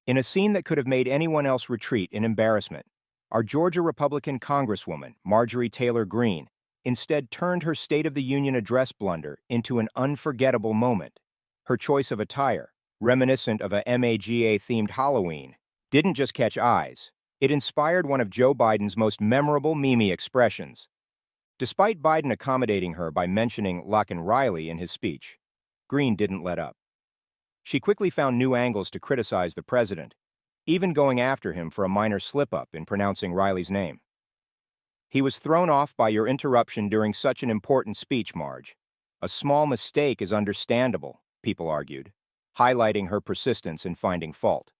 In a scene that could have made anyone else retreat in embarrassment, our Georgia Republican Congresswoman, Marjorie Taylor Green, instead turned her State of the Union address blunder into an unforgettable moment. Her choice of attire, reminiscent of a M.a.g.a. themed Halloween, didn't just catch eyes. It inspired one of Joe Biden's most memorable meme expressions. Despite Biden accommodating her by mentioning Locke and Riley in his speech, Green didn't let up. She quickly found new angles to criticize the president, even going after him for a minor slip-up in pronouncing Riley's name. "He was thrown off by your interruption during such an important speech, Marge. A small mistake is understandable," people argued, highlighting her persistence in finding fault.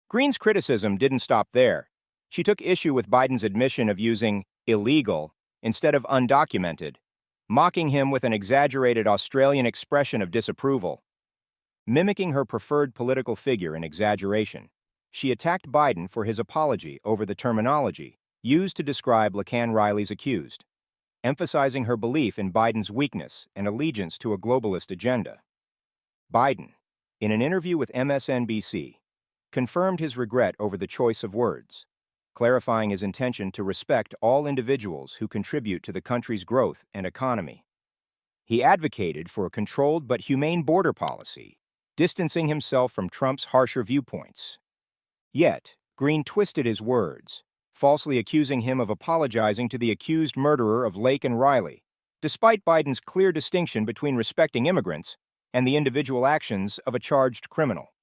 Green's criticism didn't stop there. She took issue with Biden's admission of using illegal instead of undocumented, mocking him with an exaggerated Australian expression of disapproval. Mimicking her preferred political figure in exaggeration, she attacked Biden for his apology over the terminology used to describe LaCann Riley's accused, emphasizing her belief in Biden's weakness and allegiance to a globalist agenda. Biden, in an interview with MSNBC, confirmed his regret over the choice of words, clarifying his intention to respect all individuals who contribute to the country's growth and economy. He advocated for a controlled but humane border policy, distancing himself from Trump's harsher viewpoints. Yet, Green twisted his words, falsely accusing him of apologizing to the accused murderer of Lake and Riley, despite Biden's clear distinction between respecting immigrants and the individual actions of a charged criminal.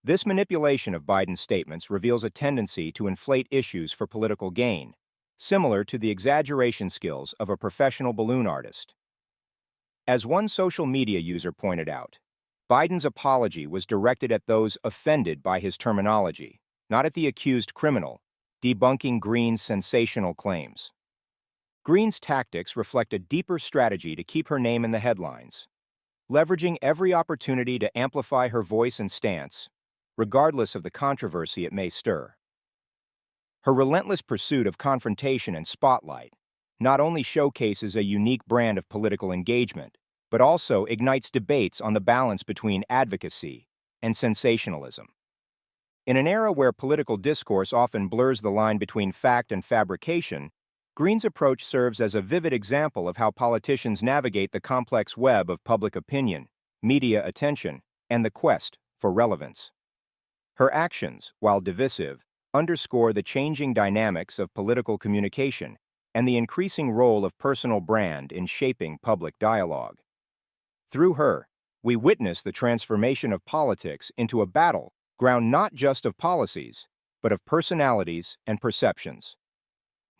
This manipulation of Biden's statements reveals a tendency to inflate issues for political gain, similar to the exaggeration skills of a professional balloon artist. As one social media user pointed out, Biden's apology was directed at those offended by his terminology, not at the accused criminal, debunking Green's sensational claims. Green's tactics reflect a deeper strategy to keep her name in the headlines, leveraging every opportunity to amplify her voice and stance, regardless of the controversy it may stir. Her relentless pursuit of confrontation and spotlight not only showcases a unique brand of political engagement, but also ignites debates on the balance between advocacy and sensationalism. In an era where political discourse often blurs the line between fact and fabrication, Green's approach serves as a vivid example of how politicians navigate the complex web of public opinion, media attention, and the quest for relevance. Her actions, while divisive, underscore the changing dynamics of political communication and the increasing role of personal brand in shaping public dialogue. Through her, we witness the transformation of politics into a battle ground not just of policies, but of personalities and perceptions.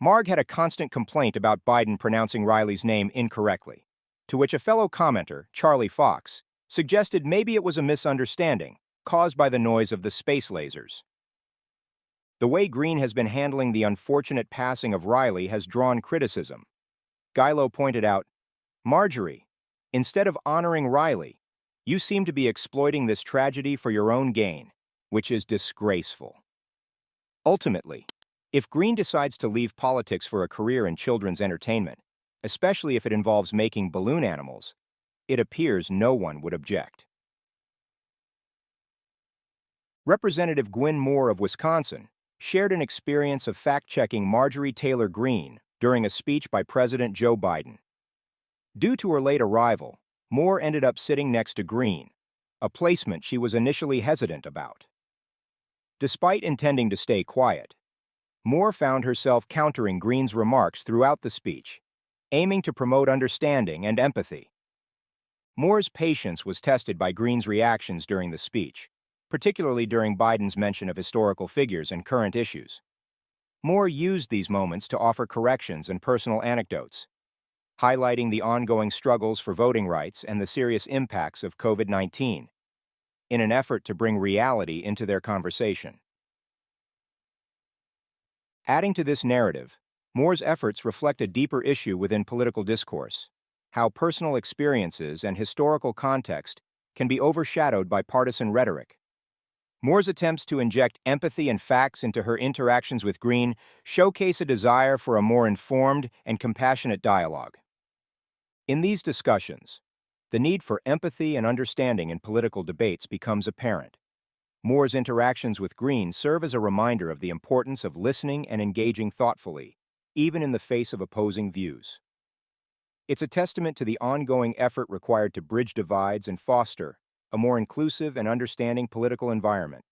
M.a.g.a had a constant complaint about Biden pronouncing Riley's name incorrectly, to which a fellow commenter, Charlie Fox, suggested maybe it was a misunderstanding caused by the noise of the space lasers. The way Green has been handling the unfortunate passing of Riley has drawn criticism. Gilo pointed out, "Marjorie, instead of honoring Riley, you seem to be exploiting this tragedy for your own gain, which is disgraceful." Ultimately, if Green decides to leave politics for a career in children's entertainment, especially if it involves making balloon animals, it appears no one would object. Representative Gwyn Moore of Wisconsin shared an experience of fact-checking Marjorie Taylor Green during a speech by President Joe Biden. Due to her late arrival, Moore ended up sitting next to Green, a placement she was initially hesitant about. Despite intending to stay quiet, Moore found herself countering Green's remarks throughout the speech, aiming to promote understanding and empathy. Moore's patience was tested by Green's reactions during the speech, particularly during Biden's mention of historical figures and current issues. Moore used these moments to offer corrections and personal anecdotes, highlighting the ongoing struggles for voting rights and the serious impacts of COVID-19, in an effort to bring reality into their conversation. Adding to this narrative, Moore's efforts reflect a deeper issue within political discourse: how personal experiences and historical context can be overshadowed by partisan rhetoric. Moore's attempts to inject empathy and facts into her interactions with Green showcase a desire for a more informed and compassionate dialogue. In these discussions, the need for empathy and understanding in political debates becomes apparent. Moore's interactions with Green serve as a reminder of the importance of listening and engaging thoughtfully, even in the face of opposing views. It's a testament to the ongoing effort required to bridge divides and foster a more inclusive and understanding political environment.